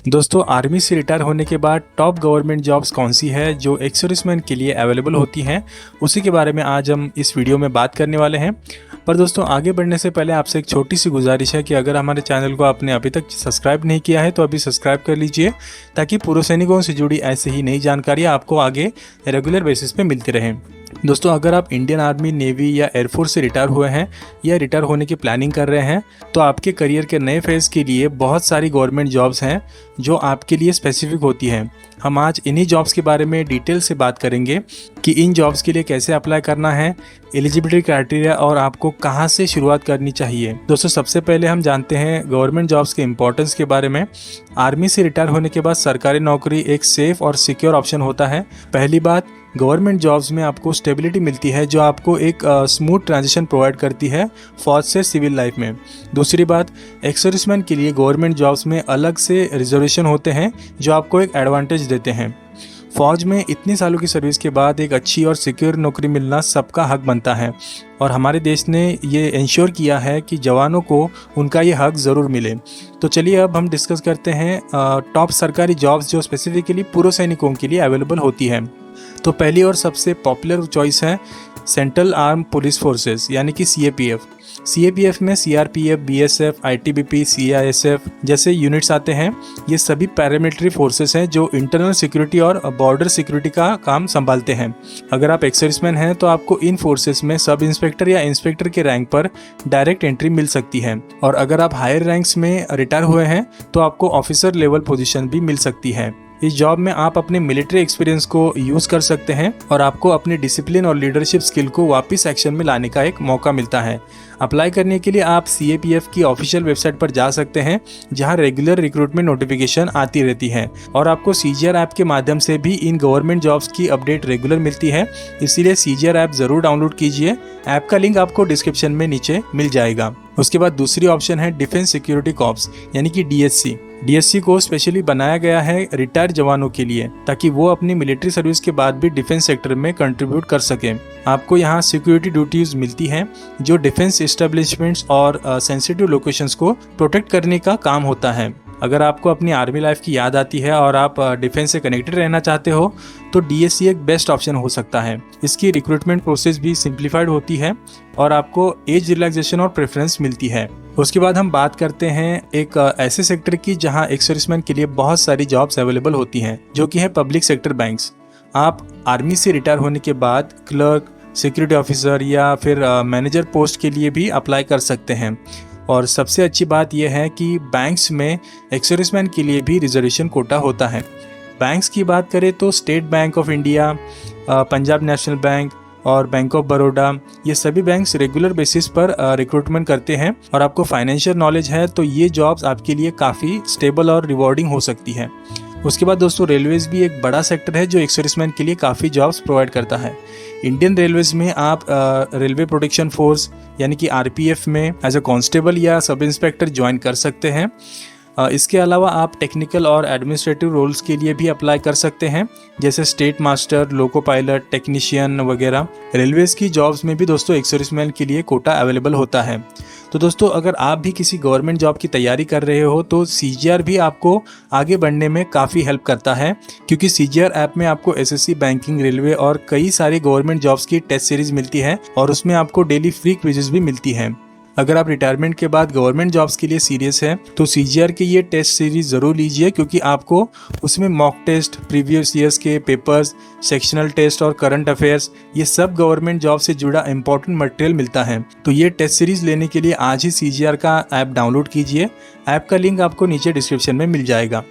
दोस्तों, आर्मी से रिटायर होने के बाद टॉप गवर्नमेंट जॉब्स कौन सी है जो एक सर्विसमैन के लिए अवेलेबल होती हैं, उसी के बारे में आज हम इस वीडियो में बात करने वाले हैं। पर दोस्तों, आगे बढ़ने से पहले आपसे एक छोटी सी गुजारिश है कि अगर हमारे चैनल को आपने अभी तक सब्सक्राइब नहीं किया है तो अभी सब्सक्राइब कर लीजिए, ताकि पूर्व सैनिकों से जुड़ी ऐसे ही नई जानकारियाँ आपको आगे रेगुलर बेसिस पे मिलती रहें। दोस्तों, अगर आप इंडियन आर्मी, नेवी या एयरफोर्स से रिटायर हुए हैं या रिटायर होने की प्लानिंग कर रहे हैं, तो आपके करियर के नए फेज़ के लिए बहुत सारी गवर्नमेंट जॉब्स हैं जो आपके लिए स्पेसिफिक होती हैं। हम आज इन्हीं जॉब्स के बारे में डिटेल से बात करेंगे कि इन जॉब्स के लिए कैसे अप्लाई करना है, एलिजिबिलिटी क्राइटेरिया और आपको कहां से शुरुआत करनी चाहिए। दोस्तों, सबसे पहले हम जानते हैं गवर्नमेंट जॉब्स के इंपॉर्टेंस के बारे में। आर्मी से रिटायर होने के बाद सरकारी नौकरी एक सेफ और सिक्योर ऑप्शन होता है। पहली बात, गवर्नमेंट जॉब्स में आपको स्टेबिलिटी मिलती है जो आपको एक स्मूथ ट्रांजिशन प्रोवाइड करती है फौज से सिविल लाइफ में। दूसरी बात, एक्स सर्विसमैन के लिए गवर्नमेंट जॉब्स में अलग से रिजर्वेशन होते हैं जो आपको एक एडवांटेज देते हैं। फौज में इतनी सालों की सर्विस के बाद एक अच्छी और सिक्योर नौकरी मिलना सबका हक बनता है, और हमारे देश ने ये इंश्योर किया है कि जवानों को उनका ये हक ज़रूर मिले। तो चलिए अब हम डिस्कस करते हैं टॉप सरकारी जॉब्स जो स्पेसिफिकली पूर्व सैनिकों के लिए अवेलेबल होती हैं। तो पहली और सबसे पॉपुलर चॉइस है सेंट्रल आर्म पुलिस फोर्सेस यानी कि सीएपीएफ। सीएपीएफ में सीआरपीएफ, बीएसएफ, आईटीबीपी, सीआईएसएफ जैसे यूनिट्स आते हैं। ये सभी पैरामिलिट्री फोर्सेस हैं जो इंटरनल सिक्योरिटी और बॉर्डर सिक्योरिटी का काम संभालते हैं। अगर आप एक्स सर्विसमैन हैं तो आपको इन फोर्सेस में सब इंस्पेक्टर या इंस्पेक्टर के रैंक पर डायरेक्ट एंट्री मिल सकती है, और अगर आप हायर रैंक्स में रिटायर हुए हैं तो आपको ऑफिसर लेवल पोजीशन भी मिल सकती है। इस जॉब में आप अपने मिलिट्री एक्सपीरियंस को यूज कर सकते हैं और आपको अपनी डिसिप्लिन और लीडरशिप स्किल को वापस एक्शन में लाने का एक मौका मिलता है। अप्लाई करने के लिए आप सीएपीएफ की ऑफिशियल वेबसाइट पर जा सकते हैं, जहां रेगुलर रिक्रूटमेंट नोटिफिकेशन आती रहती है, और आपको सीजीआर ऐप के माध्यम से भी इन गवर्नमेंट जॉब्स की अपडेट रेगुलर मिलती है। इसीलिए सीजीआर ऐप जरूर डाउनलोड कीजिए। ऐप का लिंक आपको डिस्क्रिप्शन में नीचे मिल जाएगा। उसके बाद दूसरी ऑप्शन है डिफेंस सिक्योरिटी कॉर्प्स यानी कि डीएससी। डीएससी को स्पेशली बनाया गया है रिटायर्ड जवानों के लिए, ताकि वो अपनी मिलिट्री सर्विस के बाद भी डिफेंस सेक्टर में कंट्रीब्यूट कर सकें। आपको यहाँ सिक्योरिटी ड्यूटीज मिलती हैं जो डिफेंस एस्टेब्लिशमेंट्स और सेंसिटिव लोकेशंस को प्रोटेक्ट करने का काम होता है। अगर आपको अपनी आर्मी लाइफ की याद आती है और आप डिफेंस से कनेक्टेड रहना चाहते हो तो डीएससी एक बेस्ट ऑप्शन हो सकता है। इसकी रिक्रूटमेंट प्रोसेस भी सिंप्लीफाइड होती है और आपको एज रिलैक्सेशन और प्रेफरेंस मिलती है। उसके बाद हम बात करते हैं एक ऐसे सेक्टर की जहां एक्स सर्विसमैन के लिए बहुत सारी जॉब्स अवेलेबल होती हैं, जो कि है पब्लिक सेक्टर बैंक्स। आप आर्मी से रिटायर होने के बाद क्लर्क, सिक्योरिटी ऑफिसर या फिर मैनेजर पोस्ट के लिए भी अप्लाई कर सकते हैं। और सबसे अच्छी बात यह है कि बैंक्स में एक्स सर्विसमैन के लिए भी रिजर्वेशन कोटा होता है। बैंक्स की बात करें तो state bank of India, Punjab national bank और बैंक ऑफ बड़ौदा, ये सभी बैंक्स रेगुलर बेसिस पर रिक्रूटमेंट करते हैं, और आपको फाइनेंशियल नॉलेज है तो ये जॉब्स आपके लिए काफ़ी स्टेबल और रिवॉर्डिंग हो सकती है। उसके बाद दोस्तों, रेलवेज भी एक बड़ा सेक्टर है जो एक्स सर्विसमैन के लिए काफ़ी जॉब्स प्रोवाइड करता है। इंडियन रेलवेज में आप रेलवे प्रोटेक्शन फोर्स यानी कि आरपीएफ में एज अ कांस्टेबल या सब इंस्पेक्टर ज्वाइन कर सकते हैं। इसके अलावा आप टेक्निकल और एडमिनिस्ट्रेटिव रोल्स के लिए भी अप्लाई कर सकते हैं, जैसे state master, loco pilot, technician वगैरह। रेलवेज की जॉब्स में भी दोस्तों एक्स सर्विसमैन के लिए कोटा अवेलेबल होता है। तो दोस्तों, अगर आप भी किसी गवर्नमेंट जॉब की तैयारी कर रहे हो तो सीजीआर भी आपको आगे बढ़ने में काफ़ी हेल्प करता है, क्योंकि सीजीआर ऐप में आपको एसएससी, बैंकिंग, रेलवे और कई सारी गवर्नमेंट जॉब्स की टेस्ट सीरीज मिलती है, और उसमें आपको डेली फ्री क्विज़ेस भी मिलती हैं। अगर आप रिटायरमेंट के बाद गवर्नमेंट जॉब्स के लिए सीरियस हैं तो सीजीआर के ये टेस्ट सीरीज ज़रूर लीजिए, क्योंकि आपको उसमें मॉक टेस्ट, प्रीवियस ईयर्स के पेपर्स, सेक्शनल टेस्ट और करंट अफेयर्स, ये सब गवर्नमेंट जॉब से जुड़ा इंपॉर्टेंट मटेरियल मिलता है। तो ये टेस्ट सीरीज लेने के लिए आज ही सीजीआर का ऐप डाउनलोड कीजिए। ऐप का लिंक आपको नीचे डिस्क्रिप्शन में मिल जाएगा।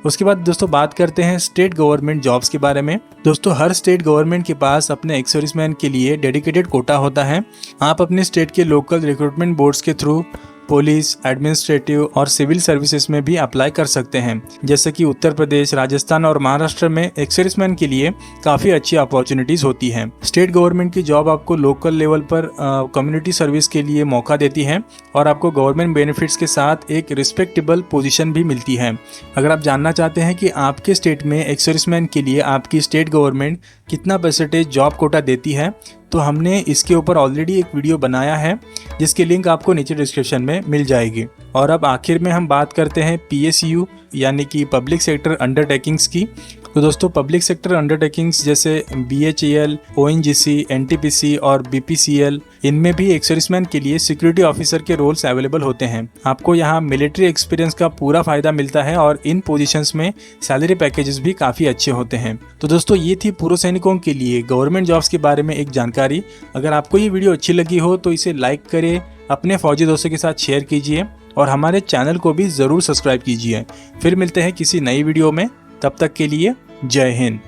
उसके बाद दोस्तों, बात करते हैं स्टेट गवर्नमेंट जॉब्स के बारे में। दोस्तों, हर स्टेट गवर्नमेंट के पास अपने एक्स सर्विसमैन के लिए डेडिकेटेड कोटा होता है। आप अपने स्टेट के लोकल रिक्रूटमेंट बोर्ड्स के थ्रू पुलिस, एडमिनिस्ट्रेटिव और सिविल सर्विसेज में भी अप्लाई कर सकते हैं। जैसे कि उत्तर प्रदेश, राजस्थान और महाराष्ट्र में एक्स सर्विसमैन के लिए काफ़ी अच्छी अपॉर्चुनिटीज़ होती हैं। स्टेट गवर्नमेंट की जॉब आपको लोकल लेवल पर कम्युनिटी सर्विस के लिए मौका देती है, और आपको गवर्नमेंट बेनिफिट्स के साथ एक रिस्पेक्टेबल पोजीशन भी मिलती है। अगर आप जानना चाहते हैं कि आपके स्टेट में एक्स सर्विसमैन के लिए आपकी स्टेट गवर्नमेंट कितना परसेंटेज जॉब कोटा देती है, तो हमने इसके ऊपर ऑलरेडी एक वीडियो बनाया है जिसकी लिंक आपको नीचे डिस्क्रिप्शन में मिल जाएगी। और अब आखिर में हम बात करते हैं PSU यानी कि पब्लिक सेक्टर अंडरटेकिंग्स की। तो दोस्तों पब्लिक सेक्टर अंडरटेकिंग्स जैसे BHEL, ONGC, NTPC और BPCL, इनमें भी एक सर्विसमैन के लिए सिक्योरिटी ऑफिसर के रोल्स अवेलेबल होते हैं। आपको यहाँ मिलिट्री एक्सपीरियंस का पूरा फायदा मिलता है और इन पोजीशंस में सैलरी पैकेजेस भी काफ़ी अच्छे होते हैं। तो दोस्तों ये थी पूर्व सैनिकों के लिए गवर्नमेंट जॉब्स के बारे में एक जानकारी। अगर आपको ये वीडियो अच्छी लगी हो तो इसे लाइक करें, अपने फौजी दोस्तों के साथ शेयर कीजिए और हमारे चैनल को भी ज़रूर सब्सक्राइब कीजिए। फिर मिलते हैं किसी नई वीडियो में, तब तक के लिए जय हिंद।